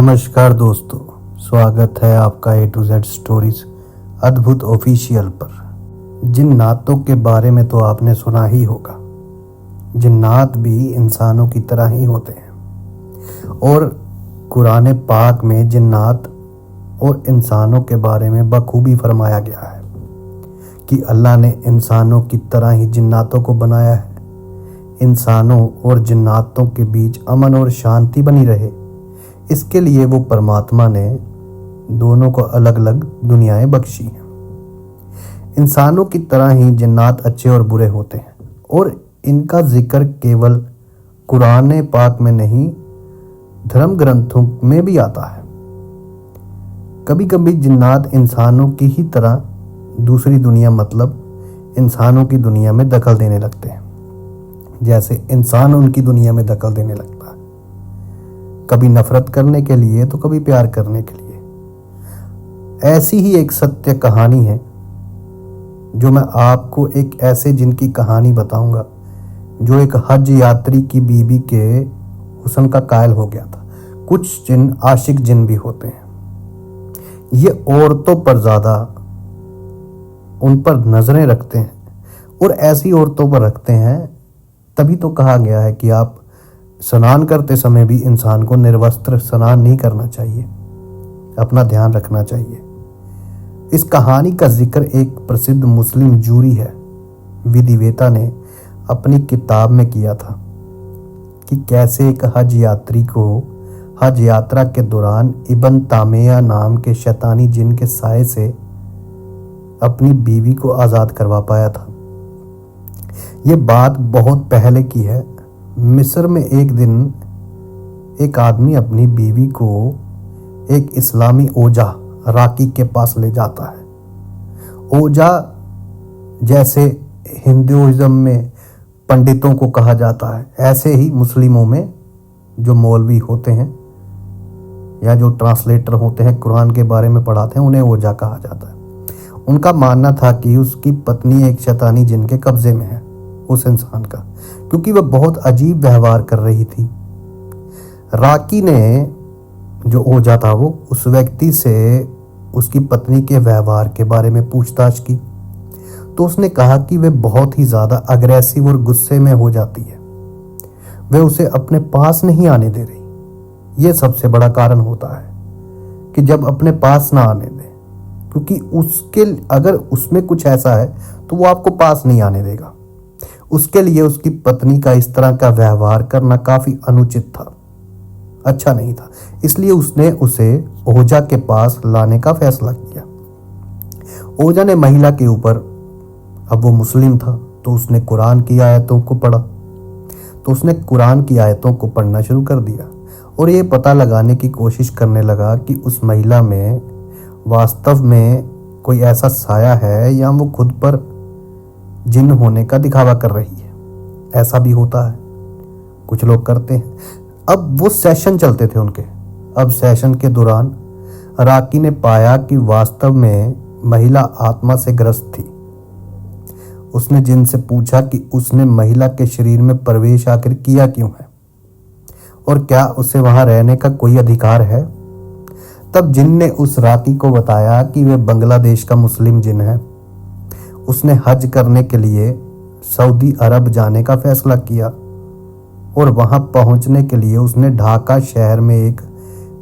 नमस्कार दोस्तों, स्वागत है आपका A to Z स्टोरीज अद्भुत ऑफिशियल पर। जिन्नातों के बारे में तो आपने सुना ही होगा। जिन्नात भी इंसानों की तरह ही होते हैं और कुरान पाक में जिन्नात और इंसानों के बारे में बखूबी फरमाया गया है कि अल्लाह ने इंसानों की तरह ही जिन्नातों को बनाया है। इंसानों और जिन्नातों के बीच अमन और शांति बनी रहे, इसके लिए वो परमात्मा ने दोनों को अलग अलग दुनियाएं बख्शी हैं। इंसानों की तरह ही जिन्नात अच्छे और बुरे होते हैं और इनका जिक्र केवल कुरान पाक में नहीं, धर्म ग्रंथों में भी आता है। कभी कभी जिन्नात इंसानों की ही तरह दूसरी दुनिया मतलब इंसानों की दुनिया में दखल देने लगते हैं, जैसे इंसान उनकी दुनिया में दखल देने लगता है, कभी नफरत करने के लिए तो कभी प्यार करने के लिए। ऐसी ही एक सत्य कहानी है जो मैं आपको एक ऐसे जिन की कहानी बताऊंगा जो एक हज यात्री की बीवी के हुस्न का कायल हो गया था। कुछ जिन आशिक जिन भी होते हैं, ये औरतों पर ज़्यादा उन पर नजरें रखते हैं और ऐसी औरतों पर रखते हैं। तभी तो कहा गया है कि आप स्नान करते समय भी इंसान को निर्वस्त्र स्नान नहीं करना चाहिए, अपना ध्यान रखना चाहिए। इस कहानी का जिक्र एक प्रसिद्ध मुस्लिम जूरी है विधिवेता ने अपनी किताब में किया था कि कैसे एक हज यात्री को हज यात्रा के दौरान इब्न तामिया नाम के शैतानी जिन के साए से अपनी बीवी को आज़ाद करवा पाया था। ये बात बहुत पहले की है। मिस्र में एक दिन एक आदमी अपनी बीवी को एक इस्लामी ओझा राकी के पास ले जाता है। ओझा जैसे हिंदुइज्म में पंडितों को कहा जाता है, ऐसे ही मुस्लिमों में जो मौलवी होते हैं या जो ट्रांसलेटर होते हैं, कुरान के बारे में पढ़ाते हैं, उन्हें ओझा कहा जाता है। उनका मानना था कि उसकी पत्नी एक शैतानी जिन के कब्जे में है, उस इंसान का, क्योंकि वह बहुत अजीब व्यवहार कर रही थी। राकी ने, जो ओझा था, वो उस व्यक्ति से उसकी पत्नी के व्यवहार के बारे में पूछताछ की तो उसने कहा कि वह बहुत ही ज़्यादा अग्रेसिव और गुस्से में हो जाती है, वह उसे अपने पास नहीं आने दे रही। यह सबसे बड़ा कारण होता है कि जब अपने पास ना आने दे, क्योंकि उसके अगर उसमें कुछ ऐसा है तो वो आपको पास नहीं आने देगा। उसके लिए उसकी पत्नी का इस तरह का व्यवहार करना काफी अनुचित था, अच्छा नहीं था। इसलिए उसने उसे ओझा के पास लाने का फैसला किया। ओझा ने महिला के ऊपर, अब वो मुस्लिम था तो उसने कुरान की आयतों को पढ़ा, तो उसने कुरान की आयतों को पढ़ना शुरू कर दिया और ये पता लगाने की कोशिश करने लगा कि उस महिला में वास्तव में कोई ऐसा साया है या वो खुद पर जिन होने का दिखावा कर रही है। ऐसा भी होता है, कुछ लोग करते हैं। अब वो सेशन चलते थे उनके। अब सेशन के दौरान राकी ने पाया कि वास्तव में महिला आत्मा से ग्रस्त थी। उसने जिन से पूछा कि उसने महिला के शरीर में प्रवेश आखिर किया क्यों है और क्या उसे वहां रहने का कोई अधिकार है। तब जिन ने उस राकी को बताया कि वह बांग्लादेश का मुस्लिम जिन है। उसने हज करने के लिए सऊदी अरब जाने का फैसला किया और वहां पहुंचने के लिए उसने ढाका शहर में एक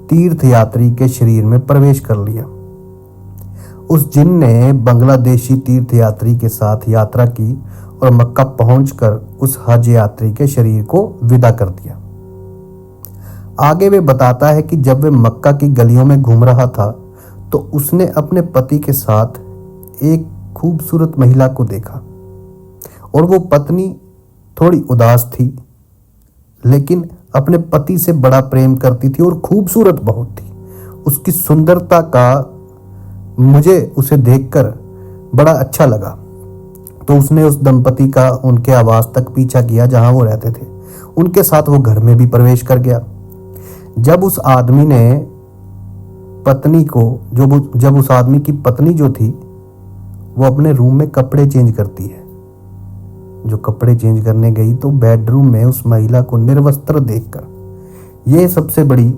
तीर्थ यात्री के शरीर में प्रवेश कर लिया। उस जिन ने बांग्लादेशी तीर्थ यात्री के साथ यात्रा की और मक्का पहुंचकर उस हज यात्री के शरीर को विदा कर दिया। आगे वे बताता है कि जब वे मक्का की गलियों में घूम रहा था तो उसने अपने पति के साथ एक खूबसूरत महिला को देखा और वो पत्नी थोड़ी उदास थी, लेकिन अपने पति से बड़ा प्रेम करती थी और खूबसूरत बहुत थी। उसकी सुंदरता का मुझे उसे देखकर बड़ा अच्छा लगा, तो उसने उस दंपति का उनके आवास तक पीछा किया जहां वो रहते थे। उनके साथ वो घर में भी प्रवेश कर गया। जब उस आदमी ने पत्नी को, जब उस आदमी की पत्नी जो थी वो अपने रूम में कपड़े चेंज करती है, जो कपड़े चेंज करने गई तो बेडरूम में उस महिला को निर्वस्त्र देखकर, यह सबसे बड़ी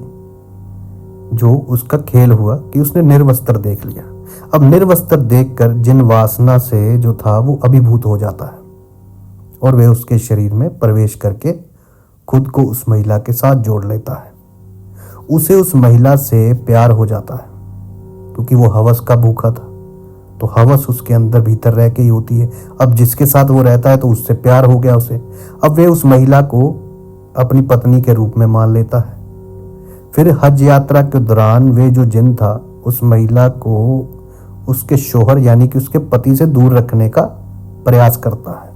जो उसका खेल हुआ कि उसने निर्वस्त्र देख लिया। अब निर्वस्त्र देखकर जिन वासना से जो था वो अभिभूत हो जाता है और वह उसके शरीर में प्रवेश करके खुद को उस महिला के साथ जोड़ लेता है। उसे उस महिला से प्यार हो जाता है क्योंकि वो हवस का भूखा था, तो हवस उसके अंदर भीतर रह के ही होती है। अब जिसके साथ वो रहता है तो उससे प्यार हो गया उसे। अब वे उस महिला को अपनी पत्नी के रूप में मान लेता है। फिर हज यात्रा के दौरान वे जो जिन था उस महिला को उसके शोहर यानी कि उसके पति से दूर रखने का प्रयास करता है।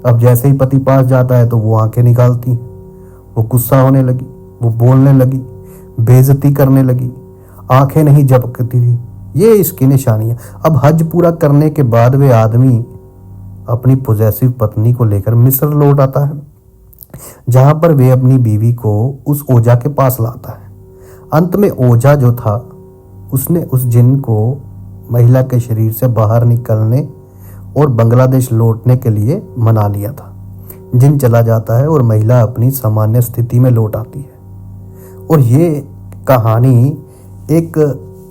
अब जैसे ही पति पास जाता है तो वो आंखें निकालती हैं, वो गुस्सा होने लगी, वो बोलने लगी, बेइज्जती करने लगी, आंखें नहीं झपकती थी। ये इसकी निशानियां। अब हज पूरा करने के बाद वे आदमी अपनी पॉजेसिव पत्नी को लेकर मिस्र लौट आता है, जहां पर वे अपनी बीवी को उस ओझा के पास लाता है। अंत में ओझा जो था उसने उस जिन को महिला के शरीर से बाहर निकलने और बांग्लादेश लौटने के लिए मना लिया था। जिन चला जाता है और महिला अपनी सामान्य स्थिति में लौट आती है। और ये कहानी एक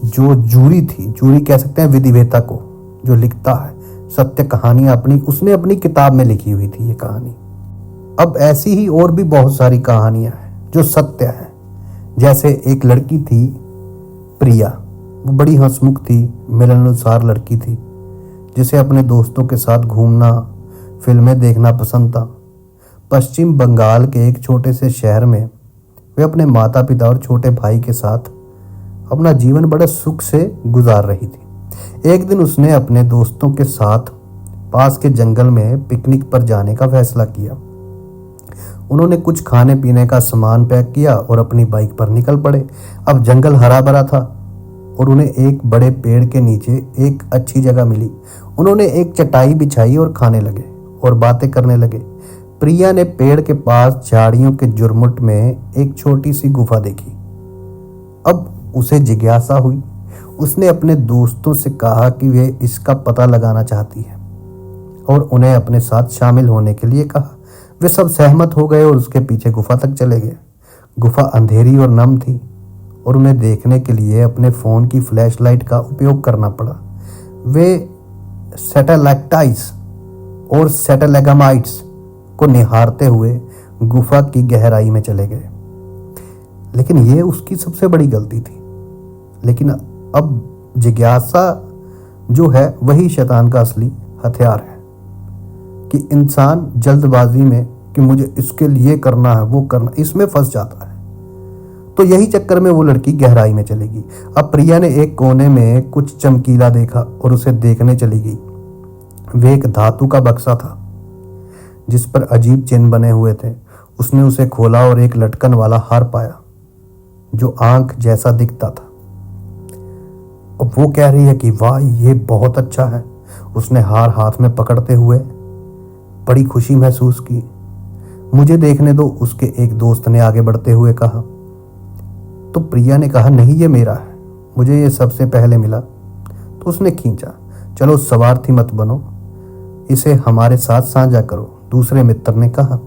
जो जूरी थी, जूरी कह सकते हैं विधिवेता को, जो लिखता है सत्य कहानियां उसने अपनी किताब में लिखी हुई थी ये कहानी। अब ऐसी ही और भी बहुत सारी कहानियां हैं जो सत्य हैं। जैसे एक लड़की थी प्रिया, वो बड़ी हंसमुख थी, मिलनसार लड़की थी जिसे अपने दोस्तों के साथ घूमना, फिल्में देखना पसंद था। पश्चिम बंगाल के एक छोटे से शहर में वे अपने माता पिता और छोटे भाई के साथ अपना जीवन बड़े सुख से गुजार रही थी। एक दिन उसने अपने दोस्तों के साथ पास के जंगल में पिकनिक पर जाने का फैसला किया। उन्होंने कुछ खाने पीने का सामान पैक किया और अपनी बाइक पर निकल पड़े। अब जंगल हरा भरा था और उन्हें एक बड़े पेड़ के नीचे एक अच्छी जगह मिली। उन्होंने एक चटाई बिछाई और खाने लगे और बातें करने लगे। प्रिया ने पेड़ के पास झाड़ियों के झुरमुट में एक छोटी सी गुफा देखी। अब उसे जिज्ञासा हुई। उसने अपने दोस्तों से कहा कि वे इसका पता लगाना चाहती है और उन्हें अपने साथ शामिल होने के लिए कहा। वे सब सहमत हो गए और उसके पीछे गुफा तक चले गए। गुफा अंधेरी और नम थी और उन्हें देखने के लिए अपने फ़ोन की फ्लैशलाइट का उपयोग करना पड़ा। वे सैटेलाइट्स और सैटेलेगामाइट्स को निहारते हुए गुफा की गहराई में चले गए। लेकिन ये उसकी सबसे बड़ी गलती थी। लेकिन अब जिज्ञासा जो है वही शैतान का असली हथियार है कि इंसान जल्दबाजी में कि मुझे इसके लिए करना है, वो करना, इसमें फंस जाता है। तो यही चक्कर में वो लड़की गहराई में चलेगी। अब प्रिया ने एक कोने में कुछ चमकीला देखा और उसे देखने चली गई। वे एक धातु का बक्सा था जिस पर अजीब चिन्ह बने हुए थे। उसने उसे खोला और एक लटकन वाला हार पाया जो आंख जैसा दिखता था। अब वो कह रही है कि वाह, ये बहुत अच्छा है। उसने हार हाथ में पकड़ते हुए बड़ी खुशी महसूस की। मुझे देखने दो, उसके एक दोस्त ने आगे बढ़ते हुए कहा। तो प्रिया ने कहा, नहीं, ये मेरा है, मुझे ये सबसे पहले मिला। तो उसने खींचा। चलो स्वार्थी मत बनो, इसे हमारे साथ साझा करो। दूसरे मित्र ने कहा,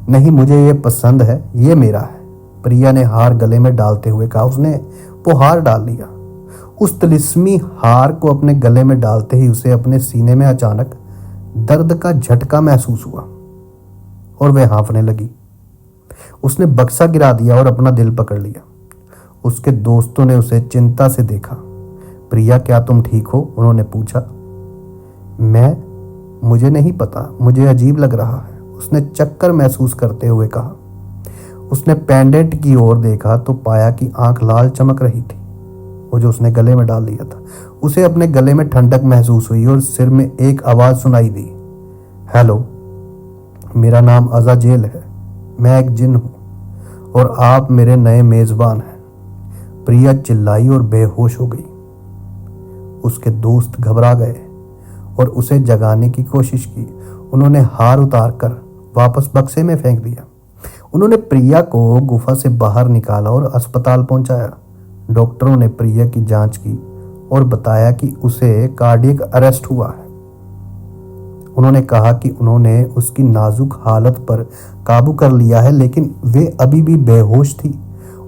नहीं, मुझे ये पसंद है, ये मेरा है। प्रिया ने हार गले में डालते हुए कहा। उसने वो हार डाल लिया। उस तिलिस्मी हार को अपने गले में डालते ही उसे अपने सीने में अचानक दर्द का झटका महसूस हुआ और वह हाँफने लगी। उसने बक्सा गिरा दिया और अपना दिल पकड़ लिया। उसके दोस्तों ने उसे चिंता से देखा। प्रिया, क्या तुम ठीक हो? उन्होंने पूछा। मुझे नहीं पता, मुझे अजीब लग रहा है, उसने चक्कर महसूस करते हुए कहा। उसने पेंडेंट की ओर देखा तो पाया कि आंख लाल चमक रही थी, वो जो उसने गले में डाल लिया था। उसे अपने गले में ठंडक महसूस हुई और सिर में एक आवाज सुनाई दी, हेलो, मेरा नाम अज़ाजेल है, मैं एक जिन हूं और आप मेरे नए मेजबान हैं। प्रिया चिल्लाई और बेहोश हो गई। उसके दोस्त घबरा गए और उसे जगाने की कोशिश की। उन्होंने हार उतार कर वापस बक्से में फेंक दिया। उन्होंने प्रिया को गुफा से बाहर निकाला और अस्पताल पहुंचाया। डॉक्टरों ने प्रिया की जांच की और बताया कि उसे कार्डियक अरेस्ट हुआ है। उन्होंने कहा कि उन्होंने उसकी नाजुक हालत पर काबू कर लिया है, लेकिन वे अभी भी बेहोश थी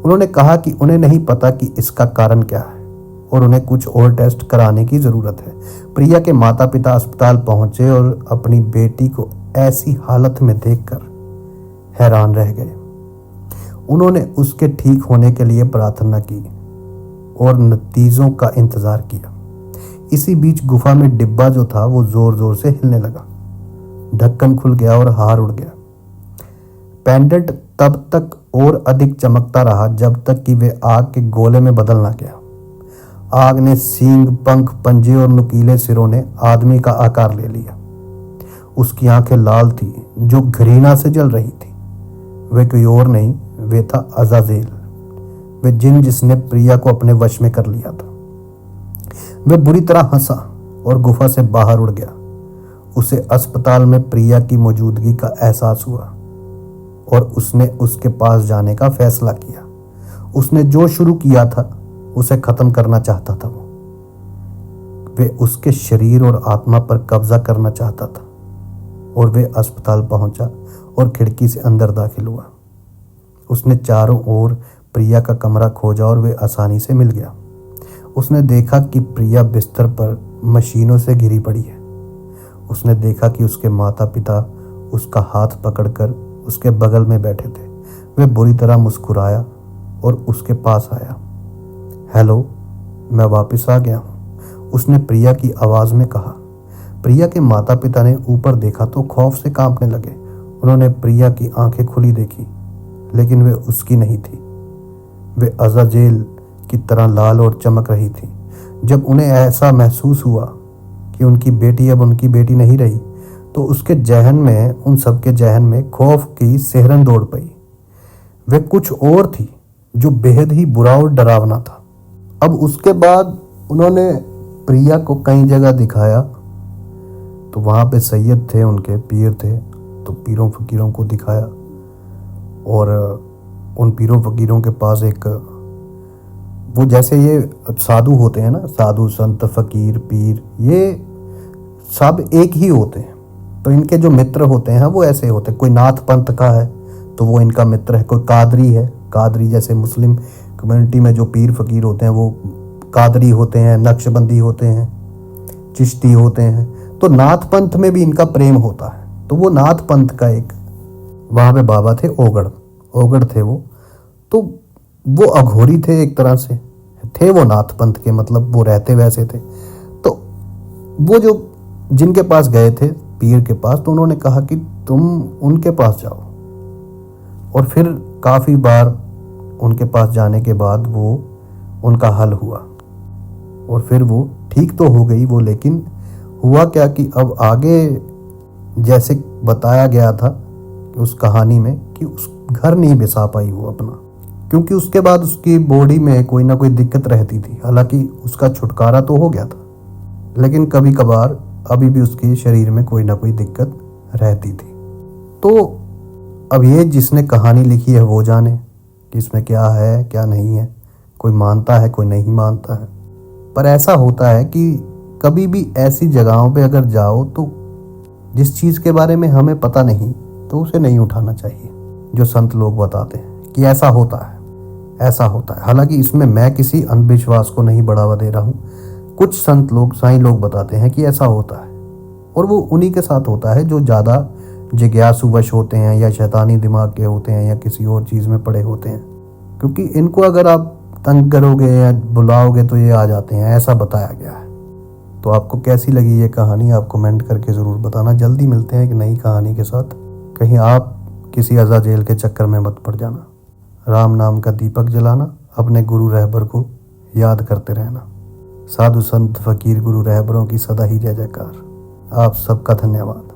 उन्होंने कहा कि उन्हें नहीं पता कि इसका कारण क्या है और उन्हें कुछ और टेस्ट कराने की ज़रूरत है। प्रिया के माता पिता अस्पताल पहुंचे और अपनी बेटी को ऐसी हालत में देखकर हैरान रह गए। उन्होंने उसके ठीक होने के लिए प्रार्थना की और नतीजों का इंतज़ार किया। इसी बीच गुफा में डिब्बा जो था वो ज़ोर ज़ोर से हिलने लगा। ढक्कन खुल गया और हार उड़ गया। पेंडेंट तब तक और अधिक चमकता रहा जब तक कि वे आग के गोले में बदल ना गया। आग ने सींग, पंख, पंजे और नुकीले सिरों ने आदमी का आकार ले लिया। उसकी आंखें लाल थी जो घृणा से जल रही थी। वे कोई और नहीं, वे था अज़ाज़ेल, वे जिन जिसने प्रिया को अपने वश में कर लिया था। वे बुरी तरह हंसा और गुफा से बाहर उड़ गया। उसे अस्पताल में प्रिया की मौजूदगी का एहसास हुआ और उसने उसके पास जाने का फैसला किया। उसने जो शुरू किया था उसे खत्म करना चाहता था। वे उसके शरीर और आत्मा पर कब्जा करना चाहता था और वे अस्पताल पहुंचा और खिड़की से अंदर दाखिल हुआ। उसने चारों ओर प्रिया का कमरा खोजा और वे आसानी से मिल गया। उसने देखा कि प्रिया बिस्तर पर मशीनों से घिरी पड़ी है। उसने देखा कि उसके माता पिता उसका हाथ पकड़कर उसके बगल में बैठे थे। वे बुरी तरह मुस्कुराया और उसके पास आया। हेलो, मैं वापस आ गया हूँ, उसने प्रिया की आवाज़ में कहा। प्रिया के माता पिता ने ऊपर देखा तो खौफ से कांपने लगे। उन्होंने प्रिया की आंखें खुली देखी, लेकिन वे उसकी नहीं थी। वे अज़ाज़ेल की तरह लाल और चमक रही थी। जब उन्हें ऐसा महसूस हुआ कि उनकी बेटी अब उनकी बेटी नहीं रही, तो उसके जहन में, उन सबके जहन में खौफ की सिहरन दौड़ पई। वे कुछ और थी जो बेहद ही बुरा और डरावना था। अब उसके बाद उन्होंने प्रिया को कई जगह दिखाया, तो वहाँ पे सैयद थे, उनके पीर थे, तो पीरों फकीरों को दिखाया और उन पीरों फकीरों के पास एक, वो जैसे ये साधु होते हैं ना, साधु, संत, फकीर, पीर, ये सब एक ही होते हैं। तो इनके जो मित्र होते हैं वो ऐसे होते हैं। कोई नाथ पंथ का है तो वो इनका मित्र है। कोई कादरी है, कादरी जैसे मुस्लिम कम्युनिटी में जो पीर फकीर होते हैं वो कादरी होते हैं, नक्शबंदी होते हैं, चिश्ती होते हैं। तो नाथ पंथ में भी इनका प्रेम होता है। तो वो नाथ पंथ का एक वहाँ पे बाबा थे, ओगड़ थे वो। तो वो अघोरी थे, एक तरह से थे वो नाथ पंथ के, मतलब वो रहते वैसे थे। तो वो जो जिनके पास गए थे पीर के पास, तो उन्होंने कहा कि तुम उनके पास जाओ। और फिर काफ़ी बार उनके पास जाने के बाद वो उनका हल हुआ और फिर वो ठीक तो हो गई वो। लेकिन हुआ क्या कि अब आगे जैसे बताया गया था कि उस कहानी में, कि उस घर नहीं बसा पाई वो अपना, क्योंकि उसके बाद उसकी बॉडी में कोई ना कोई दिक्कत रहती थी। हालांकि उसका छुटकारा तो हो गया था, लेकिन कभी कभार अभी भी उसके शरीर में कोई ना कोई दिक्कत रहती थी। तो अब ये जिसने कहानी लिखी है वो जाने कि इसमें क्या है क्या नहीं है। कोई मानता है, कोई नहीं मानता है। पर ऐसा होता है कि कभी भी ऐसी जगहों पे अगर जाओ तो जिस चीज़ के बारे में हमें पता नहीं तो उसे नहीं उठाना चाहिए। जो संत लोग बताते हैं कि ऐसा होता है, ऐसा होता है। हालांकि इसमें मैं किसी अंधविश्वास को नहीं बढ़ावा दे रहा हूँ। कुछ संत लोग, साईं लोग बताते हैं कि ऐसा होता है, और वो उन्हीं के साथ होता है जो ज़्यादा जिज्ञासुवश होते हैं या शैतानी दिमाग के होते हैं या किसी और चीज़ में पड़े होते हैं। क्योंकि इनको अगर आप तंग करोगे या बुलाओगे तो ये आ जाते हैं, ऐसा बताया गया है। तो आपको कैसी लगी ये कहानी, आप कमेंट करके ज़रूर बताना। जल्दी मिलते हैं एक नई कहानी के साथ। कहीं आप किसी अज़ाज़ेल के चक्कर में मत पड़ जाना। राम नाम का दीपक जलाना, अपने गुरु रहबर को याद करते रहना। साधु संत फकीर गुरु रहबरों की सदा ही जय जयकार। आप सबका धन्यवाद।